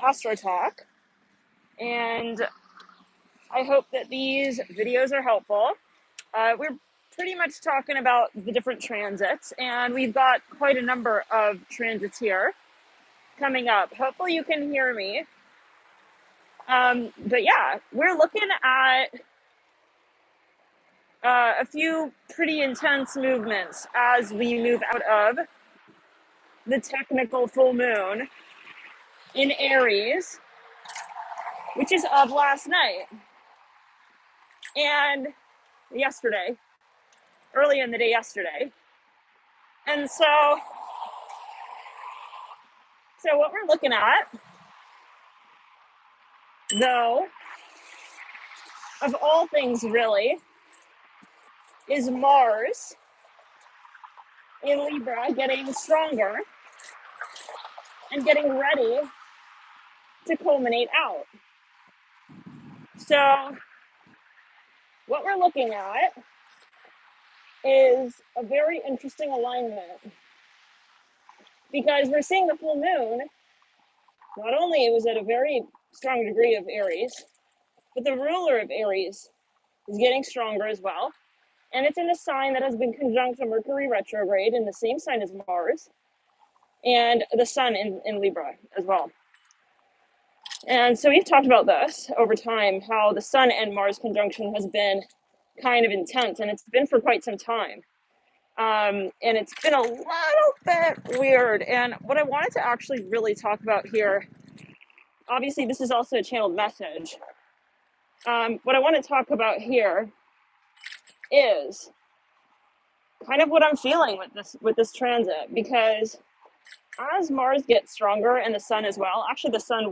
Astro Talk, and I hope that these videos are helpful. We're pretty much talking about the different transits, and we've got quite a number of transits here coming up. Hopefully you can hear me. But yeah, we're looking at a few pretty intense movements as we move out of the technical full moon in Aries, which is of last night and yesterday, early in the day yesterday. And so what we're looking at, though, of all things really, is Mars in Libra getting stronger and getting ready to culminate out. So what we're looking at is a very interesting alignment, because we're seeing the full moon, not only was at a very strong degree of Aries, but the ruler of Aries is getting stronger as well. And it's in a sign that has been conjunct to Mercury retrograde in the same sign as Mars, and the sun in Libra as well. And so we've talked about this over time, how the sun and Mars conjunction has been kind of intense, and it's been for quite some time. And it's been a little bit weird. And what I wanted to actually really talk about here, obviously this is also a channeled message. What I want to talk about here is kind of what I'm feeling with this transit, because as Mars gets stronger and the sun as well, actually the sun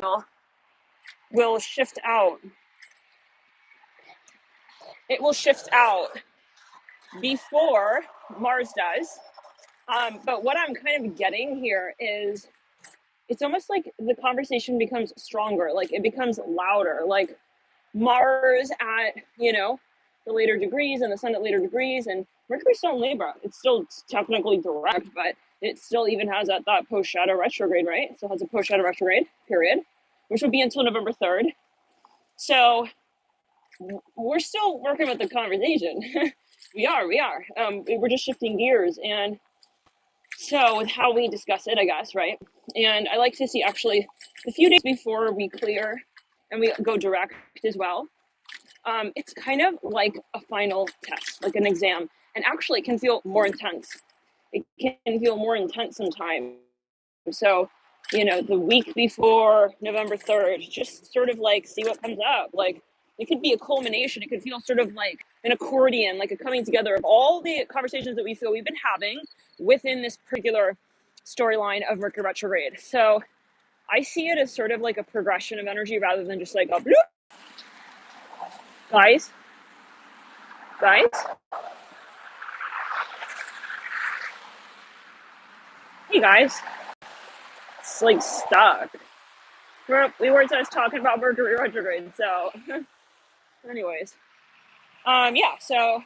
will shift out. It will shift out before Mars does. But what I'm kind of getting here is it's almost like the conversation becomes stronger, like it becomes louder, like Mars at, the later degrees and the sun at later degrees, and Mercury's still in Libra. It's still technically direct, but it still even has that post-shadow retrograde, right? It still has a post-shadow retrograde period, which will be until November 3rd. So we're still working with the conversation. we are. We're just shifting gears. And so with how we discuss it, I guess, right? And I like to see actually the few days before we clear and we go direct as well. It's kind of like a final test, like an exam, and actually it can feel more intense. It can feel more intense sometimes. So, the week before November 3rd, just sort of like see what comes up. Like it could be a culmination. It could feel sort of like an accordion, like a coming together of all the conversations that we feel we've been having within this particular storyline of Mercury retrograde. So I see it as sort of like a progression of energy rather than just like a bloop. Guys. Hey guys. It's like stuck. We were just talking about Mercury retrograde, so anyways. So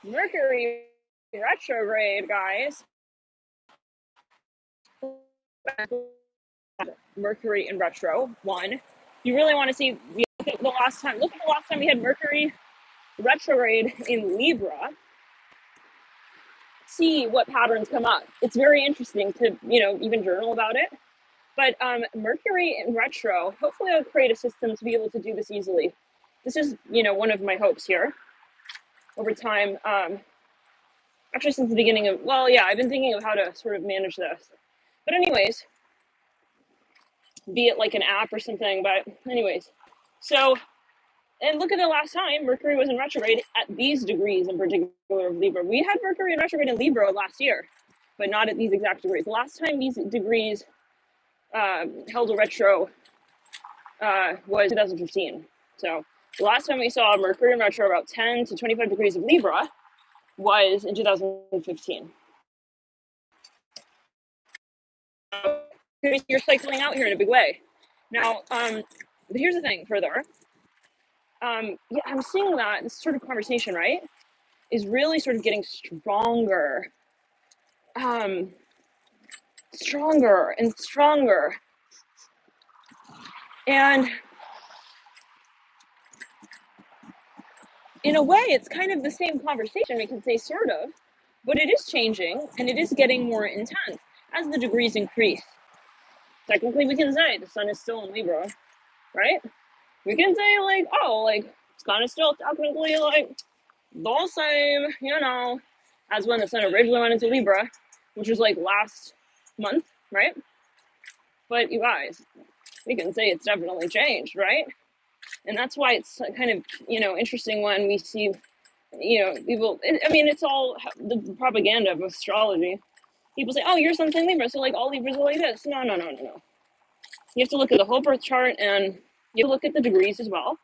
Mercury retrograde, guys. Mercury in retro, one. You really want to see, look at the last time we had Mercury retrograde in Libra. See what patterns come up. It's very interesting to, even journal about it. But Mercury in retro, hopefully I'll create a system to be able to do this easily. This is, one of my hopes here over time. Actually, since the beginning of, I've been thinking of how to sort of manage this. But anyways, be it like an app or something. But anyways, so, and look at the last time Mercury was in retrograde at these degrees in particular of Libra. We had Mercury in retrograde in Libra last year, but not at these exact degrees. The last time these degrees held a retro was 2015. So the last time we saw Mercury in retro about 10 to 25 degrees of Libra was in 2015. You're cycling out here in a big way. Now, but here's the thing further. I'm seeing that this sort of conversation, right, is really sort of getting stronger. Stronger and stronger. And in a way, it's kind of the same conversation, we can say, sort of, but it is changing and it is getting more intense as the degrees increase. Technically, we can say the sun is still in Libra, right? We can say, like, oh, like, it's kind of still technically, like, the same, you know, as when the sun originally went into Libra, which was, like, last month, right? But you guys, we can say it's definitely changed, right? And that's why it's kind of, you know, interesting when we see, you know, people, I mean, it's all the propaganda of astrology. People say, oh, you're something Libra, so like all Libras are like this. No, no, no, no, no. You have to look at the whole birth chart, and you look at the degrees as well,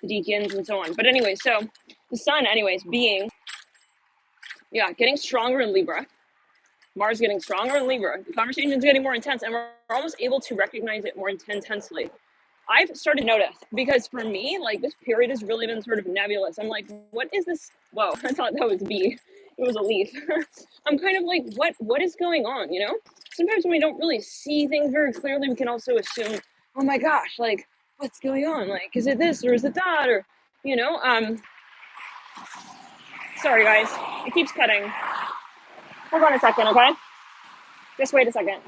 the decans and so on. But anyway, so the sun, anyways, being, yeah, getting stronger in Libra, Mars getting stronger in Libra, the conversation is getting more intense, and we're almost able to recognize it more intensely. I've started to notice, because for me, like, this period has really been sort of nebulous. I'm like, what is this? Whoa, I thought that was bee. It was a leaf. I'm kind of like, what is going on, you know? Sometimes when we don't really see things very clearly, we can also assume, oh my gosh, like, what's going on? Like, is it this or is it that? Or, you know, sorry guys, it keeps cutting. Hold on a second, okay? Just wait a second.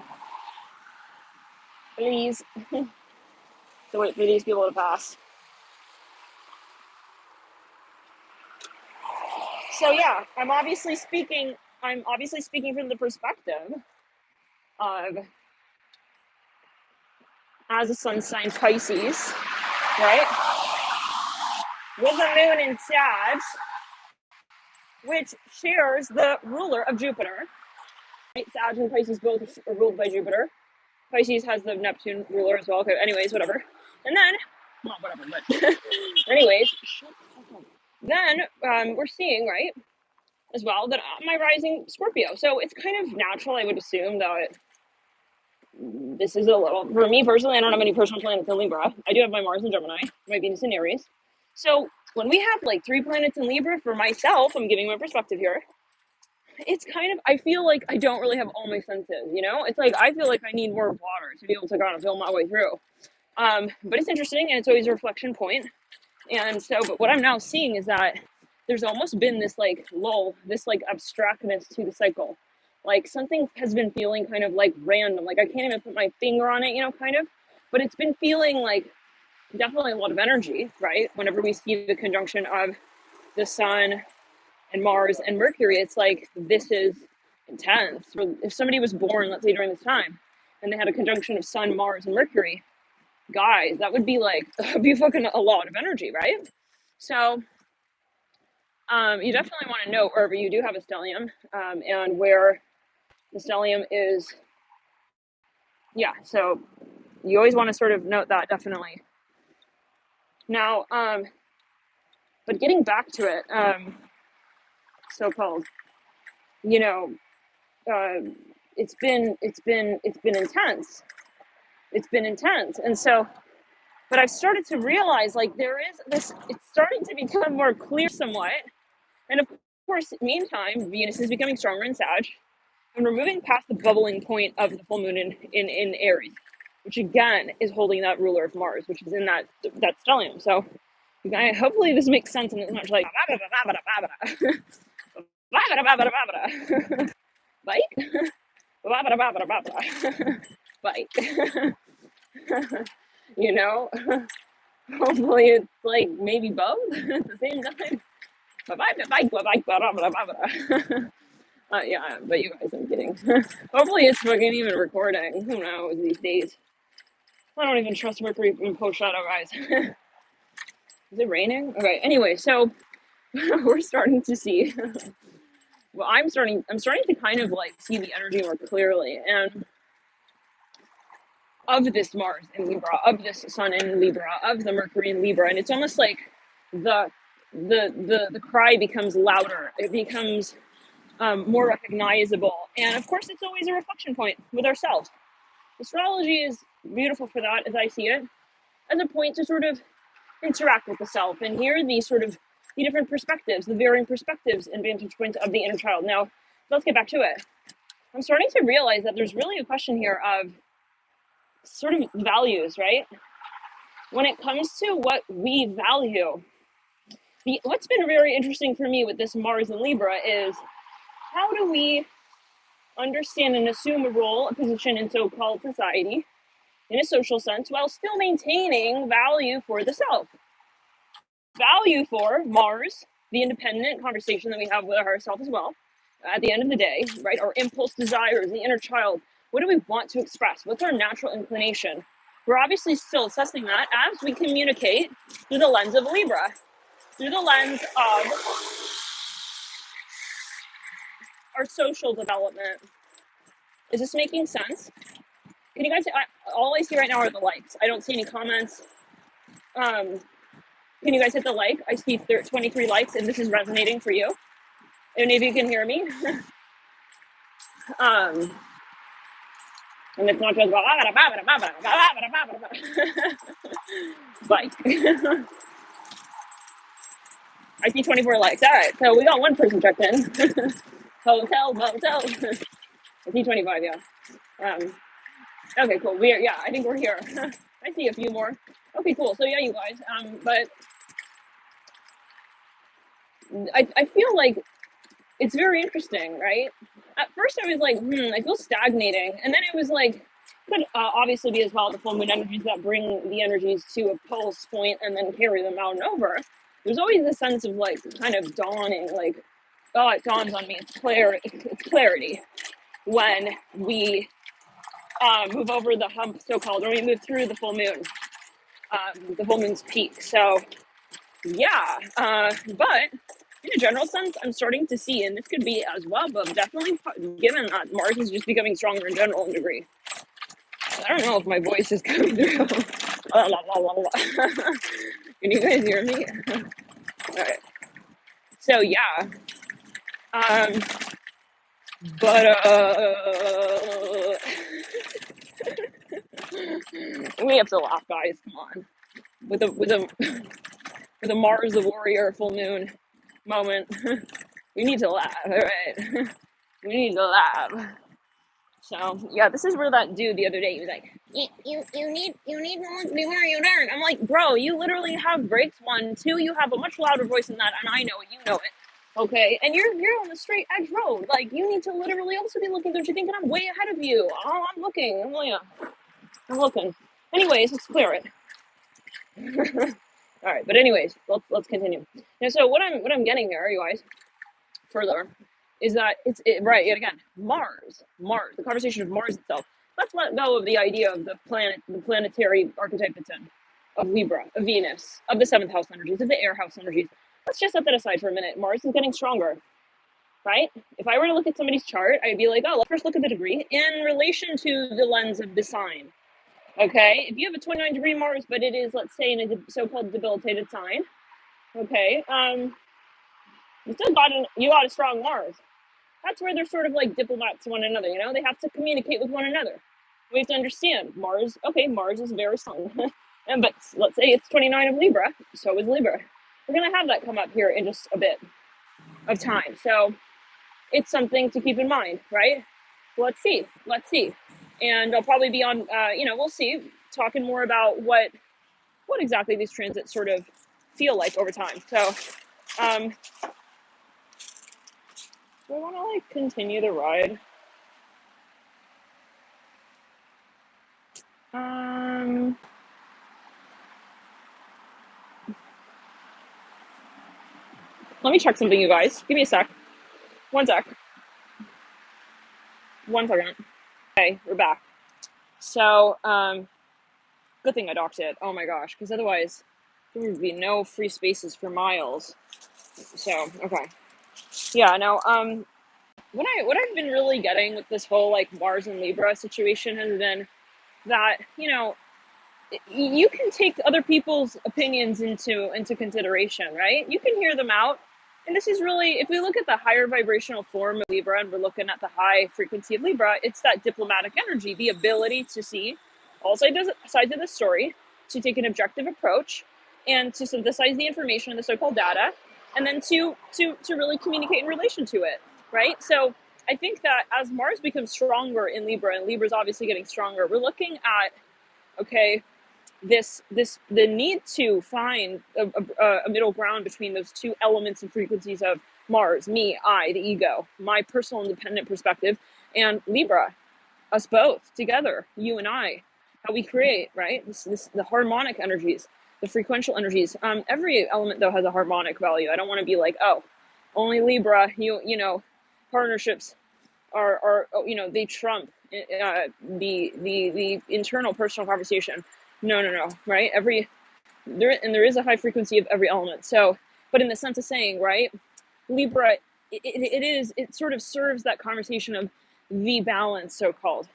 Please. So wait for these people to pass. So yeah, I'm obviously speaking from the perspective of, as a sun sign Pisces, right? With a moon in Sag, which shares the ruler of Jupiter. Right? Sag and Pisces both are ruled by Jupiter. Pisces has the Neptune ruler as well. Okay, anyways, whatever. And then, well, whatever, but anyways, then we're seeing, right, as well, that my rising Scorpio. So it's kind of natural, I would assume, that this is a little, for me personally, I don't have any personal planets in Libra. I do have my Mars in Gemini, my Venus in Aries. So when we have like 3 planets in Libra, for myself, I'm giving my perspective here, it's kind of, I feel like I don't really have all my senses, you know? It's like, I feel like I need more water to be able to kind of feel my way through. But it's interesting, and it's always a reflection point. And so, but what I'm now seeing is that there's almost been this like lull, this like abstractness to the cycle. Like something has been feeling kind of like random. Like I can't even put my finger on it, you know, kind of. But it's been feeling like definitely a lot of energy, right? Whenever we see the conjunction of the sun and Mars and Mercury, it's like, this is intense. If somebody was born, let's say during this time, and they had a conjunction of sun, Mars, and Mercury, guys, that would be like, that'd be fucking a lot of energy, right? So you definitely want to note wherever you do have a stellium, and where the stellium is, yeah, so you always want to sort of note that, definitely. Now, but getting back to it, so-called, you know, it's been intense. It's been intense. And so, but I've started to realize, like, there is this, it's starting to become more clear somewhat. And of course, meantime, Venus is becoming stronger in Sag, and we're moving past the bubbling point of the full moon in Aries, which again is holding that ruler of Mars, which is in that stellium. So hopefully this makes sense, and it's not like bike, you know. Hopefully it's like maybe both at the same time. Yeah, but you guys, I'm kidding. Hopefully it's fucking even recording. Who knows these days? I don't even trust Mercury in post shadow, guys. Is it raining? Okay. Anyway, so we're starting to see. Well, I'm starting to kind of like see the energy more clearly, and of this Mars in Libra, of this Sun in Libra, of the Mercury in Libra, and it's almost like the cry becomes louder. It becomes more recognizable, and of course, it's always a reflection point with ourselves. Astrology is beautiful for that, as I see it, as a point to sort of interact with the self and hear the different perspectives, the varying perspectives and vantage points of the inner child. Now, let's get back to it. I'm starting to realize that there's really a question here of sort of values, right? when it comes to what we value, what's been very interesting for me with this Mars and Libra is how do we understand and assume a role, a position in so-called society in a social sense while still maintaining value for the self, value for Mars, the independent conversation that we have with ourselves as well. At the end of the day, right, our impulse desires, the inner child, what do we want to express? What's our natural inclination? We're obviously still assessing that as we communicate through the lens of Libra, through the lens of our social development. Is this making sense? Can you guys, all I see right now are the likes. I don't see any comments. Can you guys hit the like? I see 23 likes, and this is resonating for you. Any of you can hear me? And it's not just like I see 24 likes. All right, so we got one person checked in. Hotel, motel. I see 25, yeah. Okay, cool. I think we're here. I see a few more. Okay, cool. So yeah, you guys. But I feel like it's very interesting, right? At first I was like, I feel stagnating. And then it was like, could obviously be as well the full moon energies that bring the energies to a pulse point and then carry them out and over. There's always a sense of like kind of dawning, like, oh, it dawns on me. It's clarity when we move over the hump, so-called, or we move through the full moon's peak. So yeah, but in a general sense, I'm starting to see, and this could be as well, but definitely given that Mars is just becoming stronger in general in degree. I don't know if my voice is coming through. Can you guys hear me? All right. So yeah, but we have to laugh, guys. Come on, with a Mars the warrior full moon moment. We need to laugh, all right? We need to laugh. So yeah, this is where that dude the other day he was like, you need to be more you learn. I'm like, bro, you literally have breaks 1, 2. You have a much louder voice than that, and I know it. You know it, okay? And you're on the straight edge road. Like you need to literally also be looking. Don't you think? And I'm way ahead of you. Oh, I'm looking. I'm looking. Anyways, let's clear it. All right, but anyways, let's continue. Now, so what I'm getting here, you guys, further, is that right yet again Mars, the conversation of Mars itself. Let's let go of the idea of the planetary archetype it's in, of Libra, of Venus, of the seventh house energies, of the air house energies. Let's just set that aside for a minute. Mars is getting stronger, right? If I were to look at somebody's chart, I'd be like, oh, let's first look at the degree in relation to the lens of the sign. Okay, if you have a 29-degree Mars, but it is, let's say, in a so-called debilitated sign, okay, you got a strong Mars. That's where they're sort of like diplomats to one another, you know? They have to communicate with one another. We have to understand Mars is very strong. But let's say it's 29 of Libra, so is Libra. We're going to have that come up here in just a bit of time. So it's something to keep in mind, right? Let's see. And I'll probably be on, we'll see, talking more about what exactly these transits sort of feel like over time. So, do I want to like continue the ride? Let me check something, you guys. Give me a sec. One second. Okay, we're back. So, good thing I docked it. Oh my gosh, because otherwise there would be no free spaces for miles. So, okay. Yeah, no, what I've been really getting with this whole like Mars and Libra situation has been that, you can take other people's opinions into consideration, right? You can hear them out. And this is really, if we look at the higher vibrational form of Libra and we're looking at the high frequency of Libra, it's that diplomatic energy, the ability to see all sides of the story, to take an objective approach and to synthesize the information in the so-called data, and then to really communicate in relation to it, right? So I think that as Mars becomes stronger in Libra, and Libra's obviously getting stronger, we're looking at, okay, the need to find a middle ground between those two elements and frequencies of Mars, me, I, the ego, my personal independent perspective, and Libra, us both together, you and I, how we create, right? The harmonic energies, the frequential energies. Every element though has a harmonic value. I don't want to be like, oh, only Libra, partnerships are they trump the internal personal conversation. No, right? There is a high frequency of every element. So, but in the sense of saying, right, Libra, it sort of serves that conversation of the balance, so called.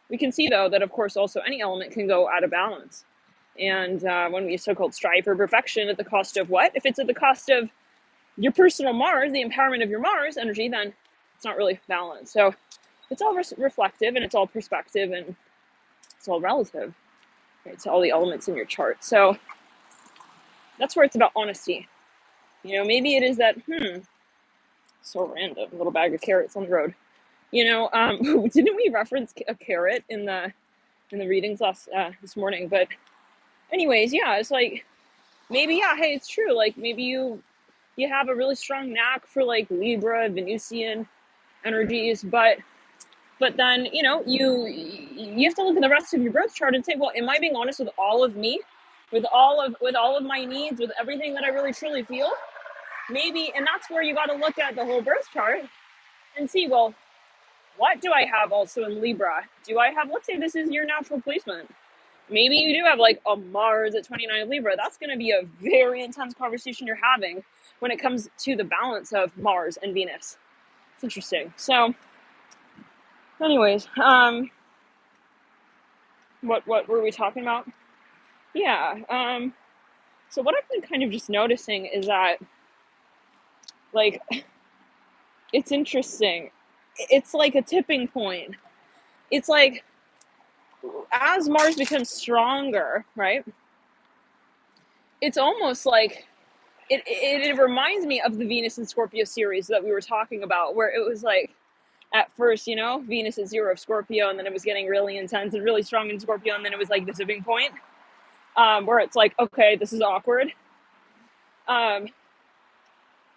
We can see though that of course also any element can go out of balance, and when we so-called strive for perfection at the cost of what? If it's at the cost of your personal Mars, the empowerment of your Mars energy, then it's not really balanced. So it's all reflective, and it's all perspective, and it's all relative, right, to all the elements in your chart. So that's where it's about honesty. Maybe it is that, so random, little bag of carrots on the road. Didn't we reference a carrot in the readings this morning? But anyways, yeah, it's like, maybe, yeah, hey, it's true. Like, maybe you have a really strong knack for like Libra, Venusian energies, but then, you have to look at the rest of your birth chart and say, well, am I being honest with all of me, with all of my needs, with everything that I really truly feel? Maybe, and that's where you got to look at the whole birth chart and see, well, what do I have also in Libra? Do I have, let's say this is your natural placement. Maybe you do have like a Mars at 29 Libra. That's going to be a very intense conversation you're having when it comes to the balance of Mars and Venus. It's interesting. So anyways, what were we talking about? Yeah. So what I've been kind of just noticing is that, like, it's interesting. It's like a tipping point. It's like, as Mars becomes stronger, right? It's almost like it reminds me of the Venus and Scorpio series that we were talking about, where it was like, at first, Venus at 0 of Scorpio, and then it was getting really intense and really strong in Scorpio, and then it was like the tipping point, where it's like, okay, this is awkward.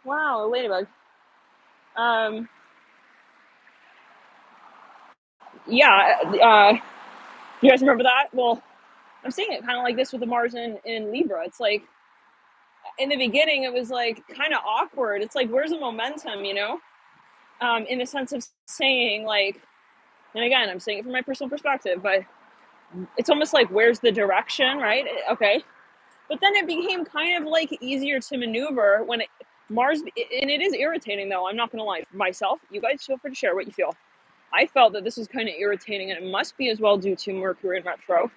Wow, a ladybug. Yeah, you guys remember that? Well, I'm seeing it kind of like this with the Mars in Libra. It's like, in the beginning, it was like kind of awkward. It's like, where's the momentum, in the sense of saying, like, and again, I'm saying it from my personal perspective, but it's almost like, where's the direction, right? Okay. But then it became kind of like easier to maneuver when Mars, and it is irritating though, I'm not going to lie. For myself, you guys feel free to share what you feel. I felt that this was kind of irritating, and it must be as well due to Mercury in retro,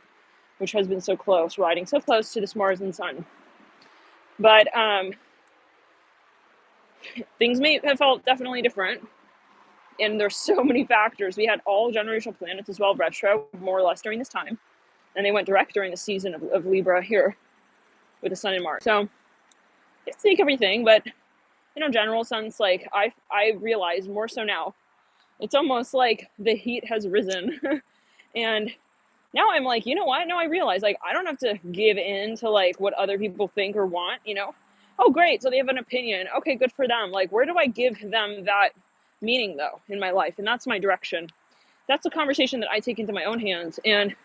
which has been so close, riding so close to this Mars and Sun. But things may have felt definitely different, and there's so many factors. We had all generational planets as well retro, more or less, during this time, and they went direct during the season of Libra here with the Sun and Mars. So it's take everything, but in a general sense, like, I realize more so now, it's almost like the heat has risen. And now I'm like, you know what? No, I realize, like, I don't have to give in to like what other people think or want, Oh, great. So they have an opinion. Okay, good for them. Like, where do I give them that meaning though in my life? And that's my direction. That's a conversation that I take into my own hands, and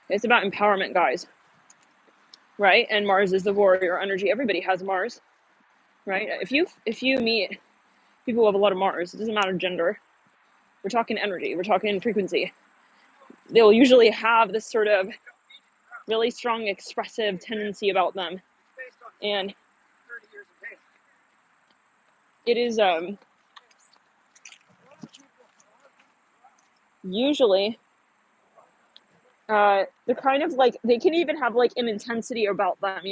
it's about empowerment, guys. Right? And Mars is the warrior energy. Everybody has Mars, right? If you meet people who have a lot of Mars, it doesn't matter gender. We're talking energy. We're talking frequency. They'll usually have this sort of really strong expressive tendency about them, and it is usually the kind of, like, they can even have like an intensity about them,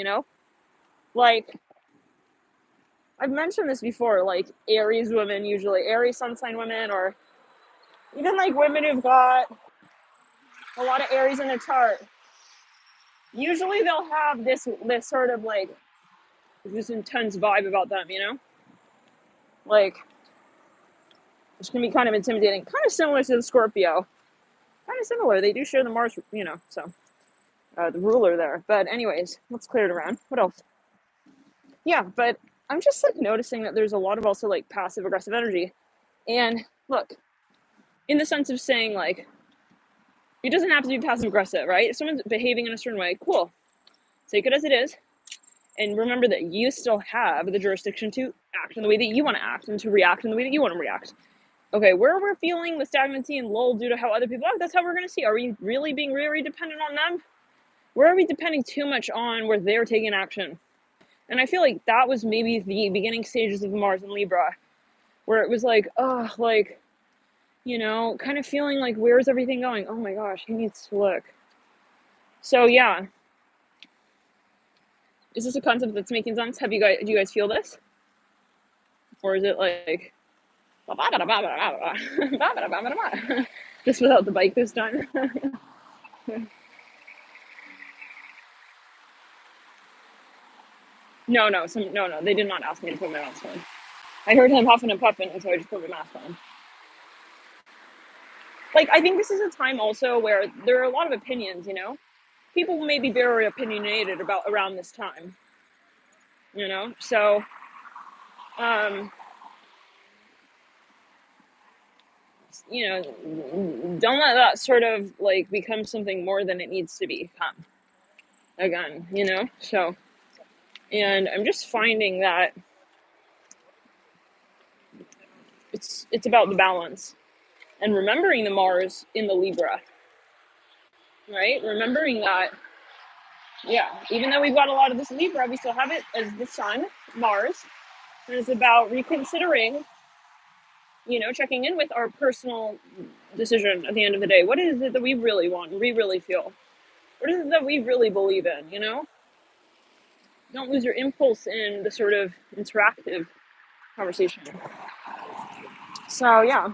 like, I've mentioned this before, like Aries women, usually Aries sun sign women, or even like women who've got a lot of Aries in their chart. Usually they'll have this sort of like this intense vibe about them, like, which can be kind of intimidating, kind of similar to the Scorpio, kind of similar. They do share the Mars, so the ruler there. But anyways, let's clear it around. What else? Yeah, but I'm just like noticing that there's a lot of also like passive aggressive energy. And look, in the sense of saying like, it doesn't have to be passive aggressive, right? If someone's behaving in a certain way, cool. Take it as it is. And remember that you still have the jurisdiction to act in the way that you want to act and to react in the way that you want to react. Okay, where we're feeling the stagnancy and lull due to how other people act, that's how we're going to see. Are we really being really dependent on them? Where are we depending too much on where they're taking action? And I feel like that was maybe the beginning stages of Mars and Libra, where it was like, oh, like, you know, kind of feeling like, where's everything going? Oh my gosh, he needs to look. So yeah, is this a concept that's making sense? Do you guys feel this? Or is it like, just without the bike this time? No, they did not ask me to put my mask on. I heard him huffing and puffing, and so I just put my mask on. Like, I think this is a time also where there are a lot of opinions, you know? People may be very opinionated about around this time, you know? So, you know, don't let that sort of like become something more than it needs to become again, you know? So, and I'm just finding that it's about the balance and remembering the Mars in the Libra, right? Remembering that, yeah, even though we've got a lot of this Libra, we still have it as the sun, Mars, and it's about reconsidering, you know, checking in with our personal decision at the end of the day. What is it that we really want? We really feel? What is it that we really believe in, you know? Don't lose your impulse in the sort of interactive conversation. So, yeah.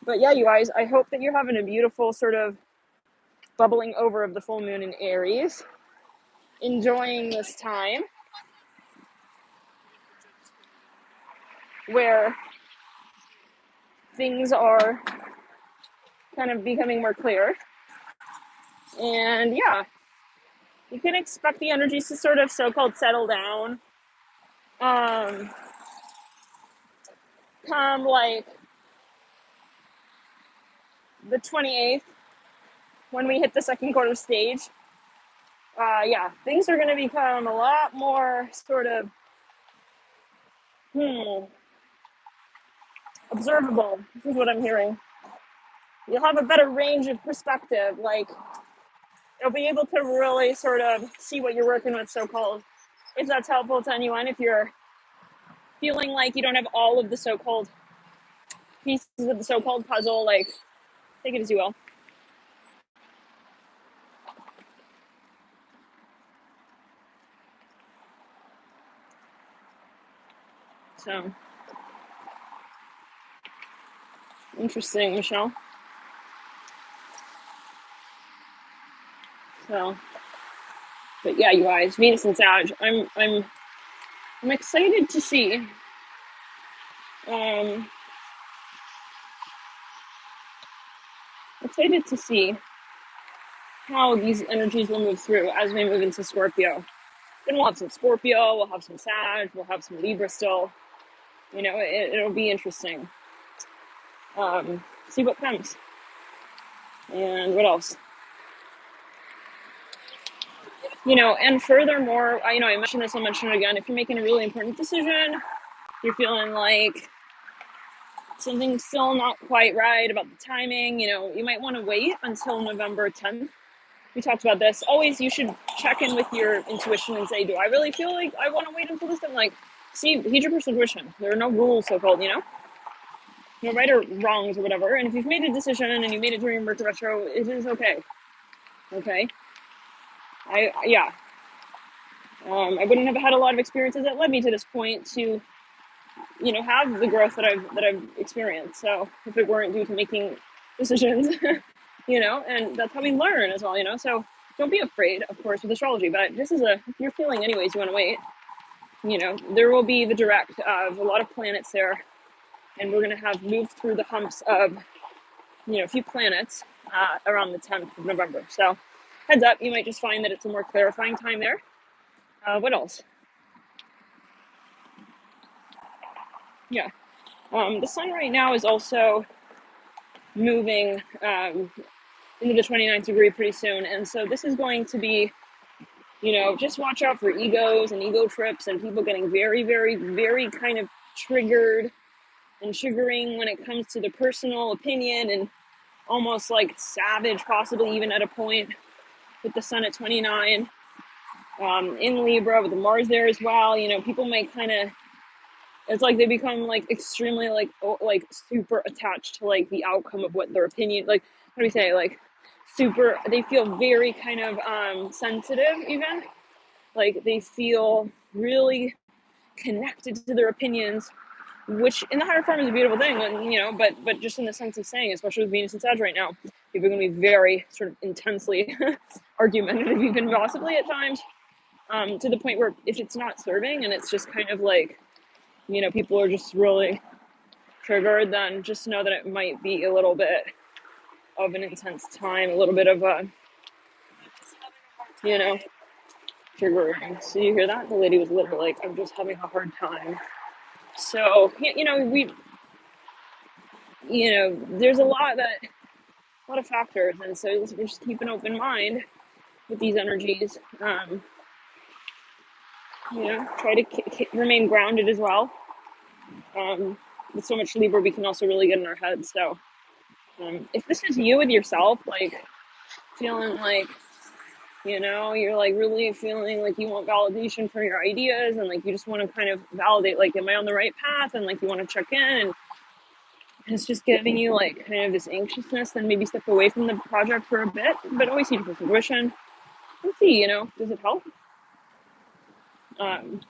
But yeah, you guys, I hope that you're having a beautiful sort of bubbling over of the full moon in Aries. Enjoying this time where things are kind of becoming more clear. And yeah, you can expect the energies to sort of so-called settle down. Come like the 28th, when we hit the second quarter stage, yeah, things are going to become a lot more sort of observable. This is what I'm hearing. You'll have a better range of perspective. Like, you'll be able to really sort of see what you're working with, so-called, if that's helpful to anyone. If you're feeling like you don't have all of the so-called pieces of the so-called puzzle, like, take it as you will. So, interesting, Michelle. So, but yeah, you guys, Venus and Sag, I'm excited to see. Excited to see how these energies will move through as we move into Scorpio. Then we'll have some Scorpio, we'll have some Sag, we'll have some Libra still. You know, it'll be interesting. See what comes. And what else? You know, and furthermore, I mentioned this, I'll mention it again. If you're making a really important decision, you're feeling like something's still not quite right about the timing, you know, you might want to wait until November 10th. We talked about this. Always, you should check in with your intuition and say, do I really feel like I want to wait until this time? Like, see, heed your personal intuition. There are no rules, so-called, you know? No right or wrongs or whatever. And if you've made a decision and you made it during Mercury retro, it is okay. Okay? I wouldn't have had a lot of experiences that led me to this point to, you know, have the growth that I've experienced. So if it weren't due to making decisions, you know, and that's how we learn as well, you know. So don't be afraid, of course, with astrology, but just if you're feeling anyways, you want to wait, you know, there will be the direct of a lot of planets there, and we're going to have moved through the humps of, you know, a few planets around the 10th of November. So heads up, you might just find that it's a more clarifying time there. What else? Yeah. The sun right now is also moving into the 29th degree pretty soon. And so this is going to be, just watch out for egos and ego trips and people getting very, very, very kind of triggered and triggering when it comes to the personal opinion and almost like savage, possibly even at a point with the sun at 29. In Libra with the Mars there as well, people might kind of, it's like they become like extremely like super attached to like the outcome of what their opinion, like, how do we say, like super, they feel very kind of sensitive, even like they feel really connected to their opinions, which in the higher form is a beautiful thing, but just in the sense of saying, especially with Venus and Sag right now, people are going to be very sort of intensely argumentative, even possibly at times, to the point where if it's not serving and it's just kind of like, people are just really triggered, then just know that it might be a little bit of an intense time, a little bit of a, you know, triggering. So you hear that? The lady was literally like, I'm just having a hard time. So, there's a lot of factors. And so just keep an open mind with these energies. Try to remain grounded as well. With so much Libra, we can also really get in our heads. So if this is you with yourself, like feeling like, you're like really feeling like you want validation for your ideas and like you just want to kind of validate, like, am I on the right path? And like you want to check in, and it's just giving you like kind of this anxiousness, then maybe step away from the project for a bit, but always see it for fruition. Let's see, does it help? Um,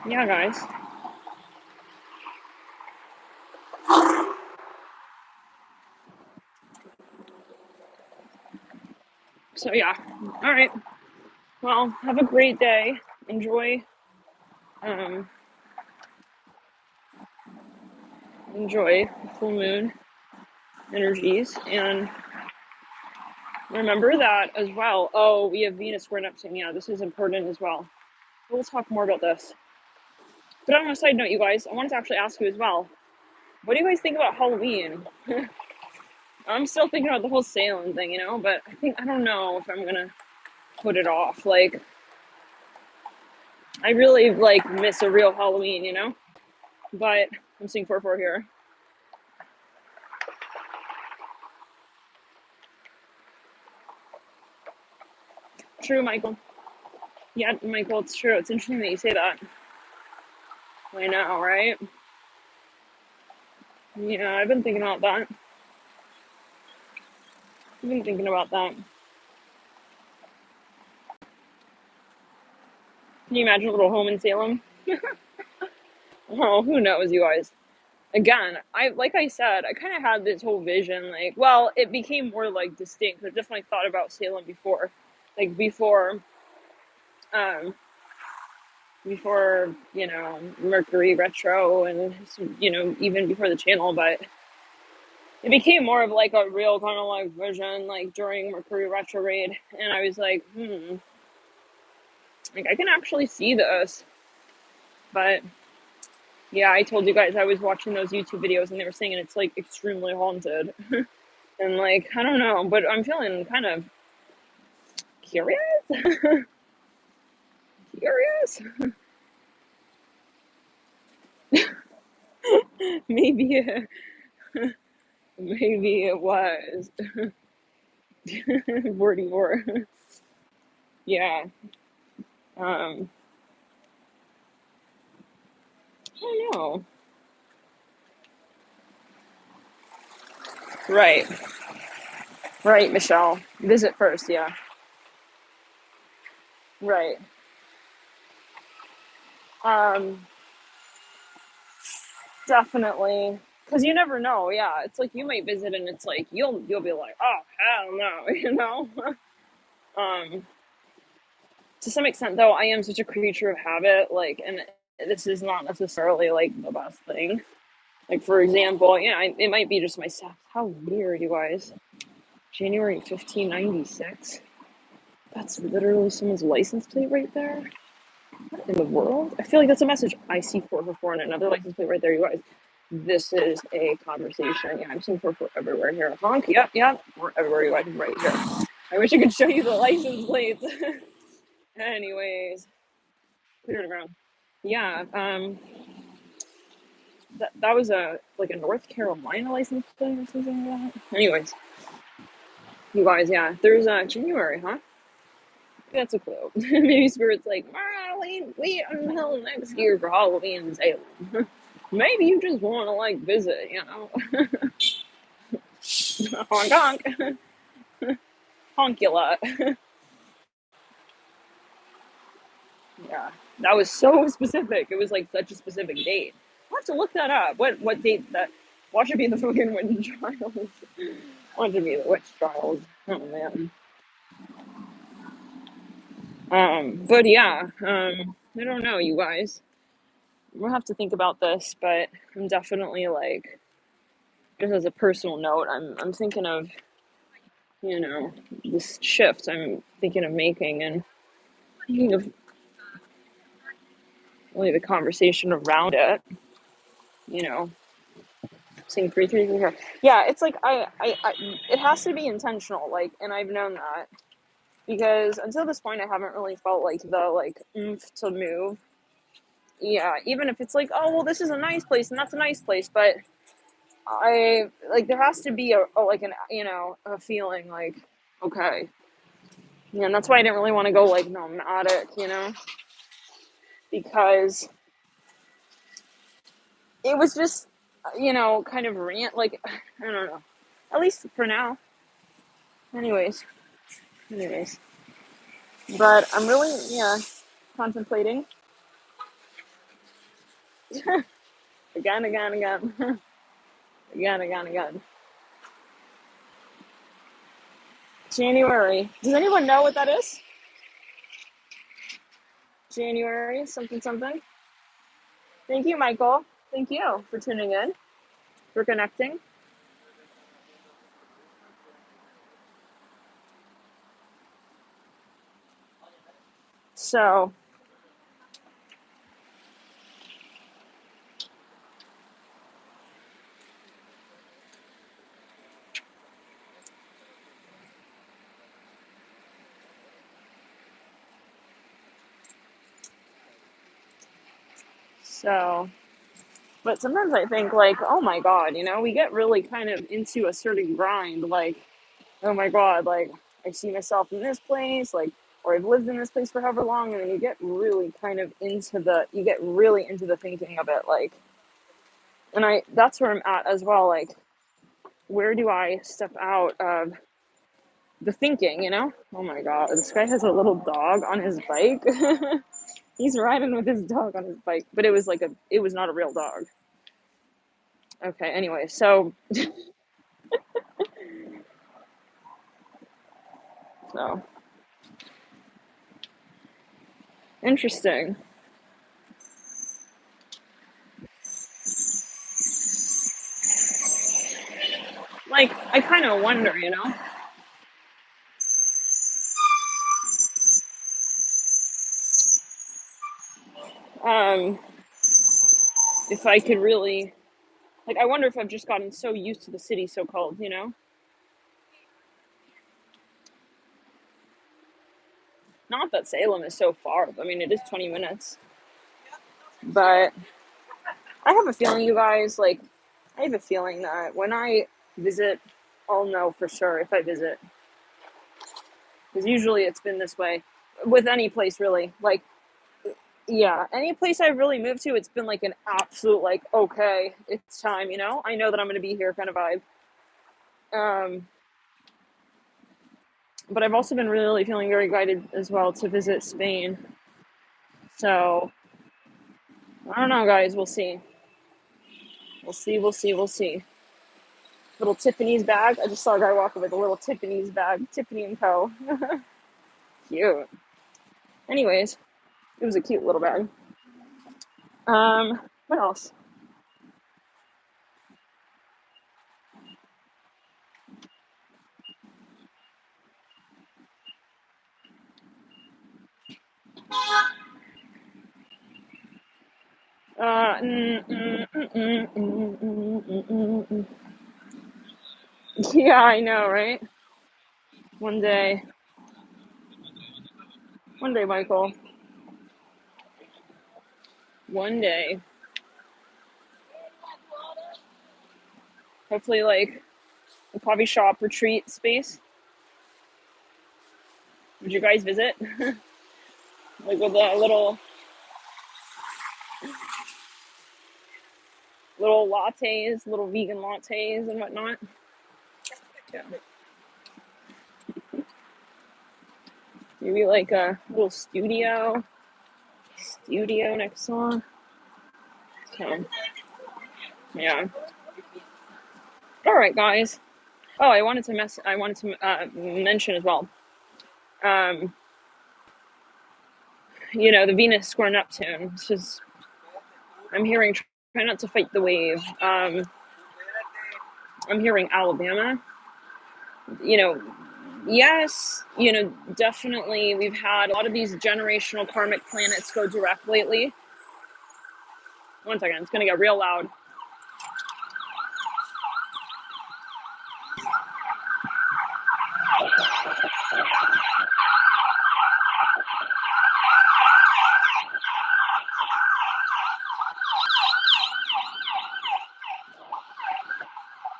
yeah, guys. So yeah, all right. Well, have a great day. Enjoy, um, enjoy full moon energies, and remember that as well. Oh, we have Venus square Neptune. Yeah, this is important as well. We'll talk more about this. But on a side note, you guys, I wanted to actually ask you as well. What do you guys think about Halloween? I'm still thinking about the whole Salem thing, but I don't know if I'm gonna put it off. Like, I really like miss a real Halloween, But I'm seeing 4-4 here. True, Michael. Yeah, Michael, it's true. It's interesting that you say that. I know, right? Yeah, I've been thinking about that. I've been thinking about that. Can you imagine a little home in Salem? Oh, who knows, you guys? Again, like I said, I kind of had this whole vision, like, well, it became more like distinct. I definitely thought about Salem before, like um, before Mercury retro, and even before the channel, but it became more of like a real kind of like vision, like during Mercury retrograde, and I was like, like I can actually see this, but. Yeah, I told you guys I was watching those YouTube videos and they were saying it's like extremely haunted. And like, I don't know, but I'm feeling kind of curious. Curious? maybe, maybe it was. 44. Yeah. I don't know. Right. Right, Michelle. Visit first, yeah. Right. Um, Definitely. Because you never know, yeah. It's like you might visit and it's like you'll be like, oh hell no, Um, to some extent though, I am such a creature of habit, like, and this is not necessarily like the best thing. Like, for example, it might be just myself. How weird, you guys. January 1596. That's literally someone's license plate right there. What in the world? I feel like that's a message. I see 444 and another license plate right there, you guys. This is a conversation. Yeah, I'm seeing 444 everywhere here. Honk, yep, yep. We're everywhere, you guys, right here. I wish I could show you the license plates. Anyways, put it on the ground. Yeah, that was a like a North Carolina license plate or something like that. Anyways, you guys, yeah, there's January, huh? That's a clue. Maybe Spirit's like, wait until next year for Halloween in Salem. Maybe you just want to like visit, you know. Honk honk, honkula. Yeah, that was so specific. It was like such a specific date. I'll have to look that up. What date that? Watch it be the fucking witch trials. Watch it be the witch trials. Oh man. But yeah. I don't know, you guys. We'll have to think about this, but I'm definitely like, just as a personal note, I'm thinking of, you know, this shift I'm thinking of making and thinking of really the conversation around it, you know, saying 333. Yeah, it's like it has to be intentional, like, and I've known that because until this point I haven't really felt like the like oomph to move. Yeah, even if it's like, oh well, this is a nice place and that's a nice place, but I like there has to be a like an a feeling like okay, yeah, and that's why I didn't really want to go like nomadic, because it was just kind of rant like I don't know, at least for now. Anyways, anyways, but I'm really contemplating again, again, again, again, again, again. January. Does anyone know what that is? January something something. Thank you, Michael. Thank you for tuning in, for connecting. So, but sometimes I think like, oh my God, we get really kind of into a certain grind, like, oh my God, like I see myself in this place, like, or I've lived in this place for however long, and then you get really kind of into the thinking of it, like, and that's where I'm at as well, like, where do I step out of the thinking, Oh my God, this guy has a little dog on his bike. He's riding with his dog on his bike, but it was not a real dog. Okay, anyway, so interesting. Like, I kind of wonder, um, if I could really, like, I wonder if I've just gotten so used to the city so called, Not that Salem is so far. I mean, it is 20 minutes. But I have a feeling, you guys, like, I have a feeling that when I visit, I'll know for sure if I visit. Because usually it's been this way with any place, really. Like, yeah, any place I've really moved to, it's been like an absolute, like, okay, it's time, I know that I'm going to be here kind of vibe. Um, but I've also been really feeling very guided as well to visit Spain. So, I don't know, guys. We'll see. We'll see, we'll see, we'll see. Little Tiffany's bag. I just saw a guy walking with a little Tiffany's bag. Tiffany and Co. Cute. Anyways, it was a cute little bag. What else? Yeah, I know, right? One day, Michael. One day. Hopefully, like a coffee shop retreat space. Would you guys visit? Like with a little lattes, little vegan lattes and whatnot. Yeah. Maybe like a little studio next door. So, yeah. All right, guys. Oh, I wanted to mention as well. The Venus square Neptune. This is I'm hearing try not to fight the wave. I'm hearing Alabama. You know, yes, definitely we've had a lot of these generational karmic planets go direct lately. One second, it's gonna get real loud.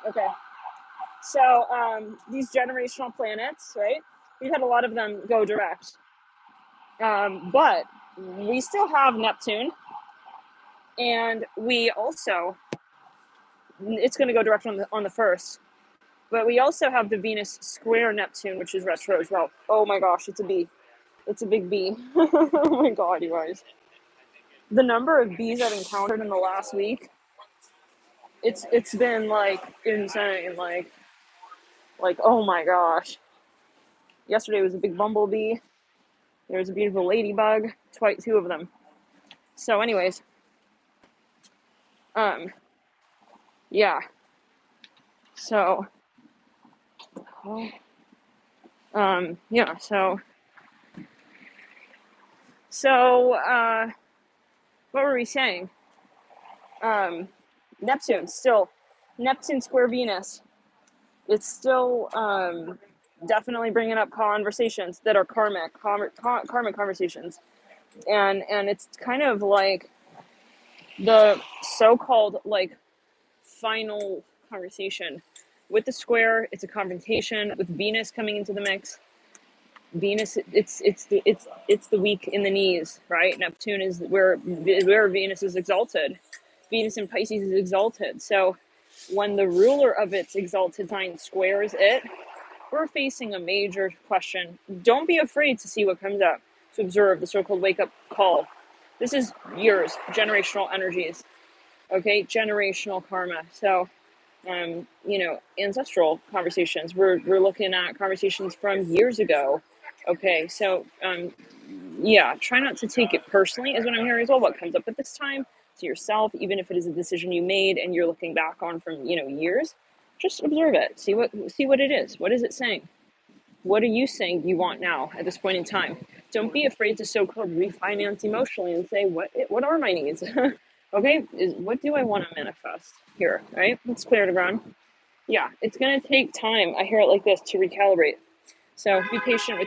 Okay. So these generational planets, right? We've had a lot of them go direct. But we still have Neptune, and we also it's going to go direct on the first. But we also have the Venus square Neptune, which is retro as well. Oh my gosh, it's a B. It's a big B. Oh my god, you guys. The number of bees I've encountered in the last week, it's been like insane. Like oh my gosh. Yesterday was a big bumblebee. There was a beautiful ladybug. Two of them. So, anyways, yeah. So, yeah. So, what were we saying? Neptune square Venus. It's still definitely bringing up conversations that are karmic conversations, and it's kind of like the so-called like final conversation with the square. It's a confrontation with Venus coming into the mix. Venus, it's the weak in the knees, right? Neptune is where Venus is exalted. Venus in Pisces is exalted. So when the ruler of its exalted sign squares it, we're facing a major question. Don't be afraid to see what comes up, to observe the so-called wake-up call. This is yours, generational energies, okay? Generational karma. So, ancestral conversations. We're looking at conversations from years ago. Okay, so, yeah, try not to take it personally, is what I'm hearing as well. What comes up at this time to yourself, even if it is a decision you made and you're looking back on from, years, just observe it. See what it is. What is it saying? What are you saying you want now at this point in time? Don't be afraid to so-called refinance emotionally and say, what are my needs? Okay, what do I want to manifest here, right? Let's clear the ground. Yeah, it's going to take time. I hear it like this to recalibrate. So be patient with